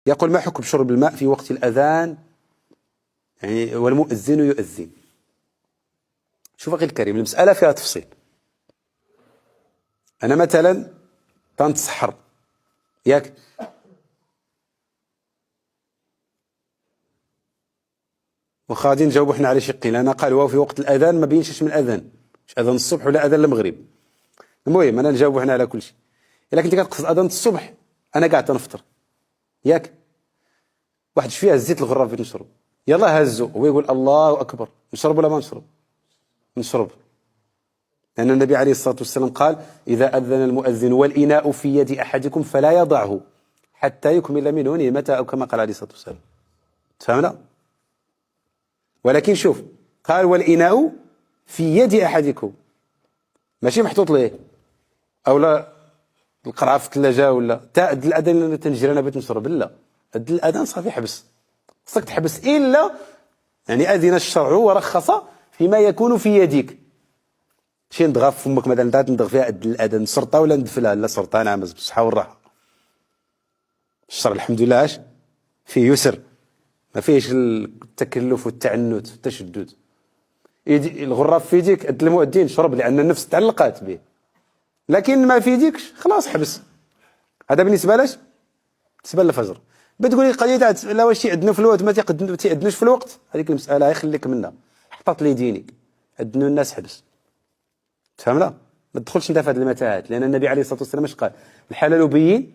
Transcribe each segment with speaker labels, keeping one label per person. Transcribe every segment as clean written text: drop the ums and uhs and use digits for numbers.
Speaker 1: يقول: ما حكم شرب الماء في وقت الأذان يعني والمؤذن يؤذن؟ شوف أخي الكريم، المسألة فيها تفصيل. أنا مثلا تنتسحر ياك، وغادي نجاوبوا حنا على شقين. أنا قال واو في وقت الأذان ما بينش من الأذان، مش أذان الصبح ولا أذان المغرب. المهم أنا نجاوبوا حنا على كل شيء. إلا كنت كتقصد أذان الصبح أنا قاعد تنفطر ياك، واحد شويه هزيت الغراب بغيت نشرب، يلا هزو، هو يقول الله أكبر، نشرب ولا ما نشرب؟ نشرب، لأن النبي عليه الصلاة والسلام قال: إذا أذن المؤذن والإناء في يد أحدكم فلا يضعه حتى يكمل منه نعمته، أو كما قال عليه الصلاة والسلام. فهمنا؟ ولكن شوف، قال والإناء في يد أحدكم، ماشي محطوط ليه أو لا القرعة في الثلاجة ولا تا أد الأذان اللي تنجري أنا بغيت نشرب، لا، أد الأذان صافي حبس، خصك تحبس إلا يعني أذن الشرع ورخص فيما يكون في يدك. شي ندغى في فمك مثلا تعاد ندغ فيها قد الأذان، سرطة ولا ندفلها؟ لا سرطة، نعم بالصحة والراحة. الشرع الحمد لله اش فيه يسر، ما فيهش التكلف والتعنت والتشدد. الغراب في يديك قد المؤذن شرب، لأن النفس تعلقات به، لكن ما في يديكش خلاص حبس. هذا بالنسبة لاش؟ بالنسبة للفجر. بتقولي قضية تاع لا واش يأذنوا في الوقت ما تيأذنوش في الوقت، هذيك المسألة خليك منها، حطت لي دينك، أذنوا الناس حبس. تفهمنا؟ ما تدخلش انت في هذه المتاهات، لأن النبي عليه الصلاة والسلام اش قال؟ الحلال بين،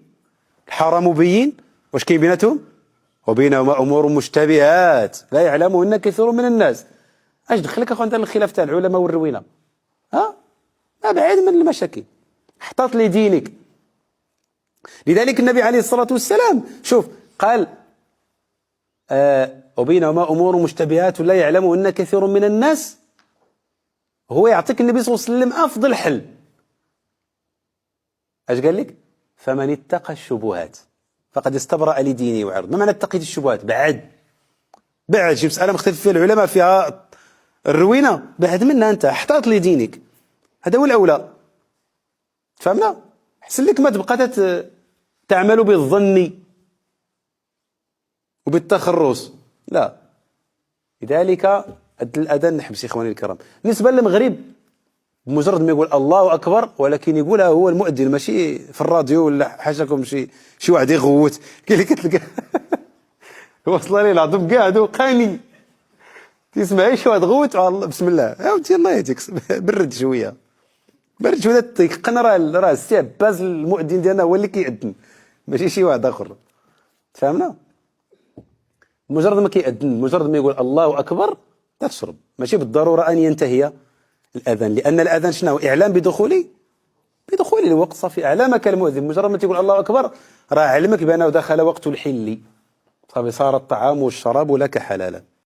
Speaker 1: الحرام بين، واش كاين بيناتهم؟ وبينهما أمور مشتبهات لا يعلمهن كثير من الناس. اش دخلك اخو انت الخلاف تاع العلماء والروينة؟ ها؟ بعيد من المشاكل، حطت لي دينك. لذلك النبي عليه الصلاة والسلام شوف قال: وبينهما أمور مشتبهات لا يعلمهن كثير من الناس. هو يعطيك النبي صلى الله عليه وسلم أفضل حل. اش قال لك؟ فمن اتقى الشبهات فقد استبرأ لدينه وعرضه. ما معنى اتقيت الشبهات؟ بعد شي مسألة مختلف فيها العلماء، فيها الروينة، بعد منها أنت، احتاط لدينك، هذا هو الأولى. فهمنا؟ حسن لك ما تبقى تعمل بالظن وبالتخرص، لا. لذلك الأذان نحبس إخواني الكرام. بالنسبة للمغرب، بمجرد ما يقول الله أكبر، ولكن يقولها هو المؤذن، ماشي في الراديو ولا حاشاكم شي واحد يغوت كاين اللي كتلقى وصل لي العظم قاعد قاني تسمعي شي واحد غوت بسم الله عاودتي الله يهديك، برد شويه تيقن راه السي عباس المؤذن ديالنا هو اللي كيأذن، ماشي شي واحد اخر. فهمنا؟ مجرد ما كيأذن، مجرد ما يقول الله اكبر تشرب، ماشي بالضروره ان ينتهي الاذان، لان الاذان شنو؟ اعلام بدخول الوقت. صافي اعلامك المؤذن، مجرد ما تقول الله اكبر راه علمك بانه دخل وقت الحل، صافي صار الطعام والشراب لك حلالا.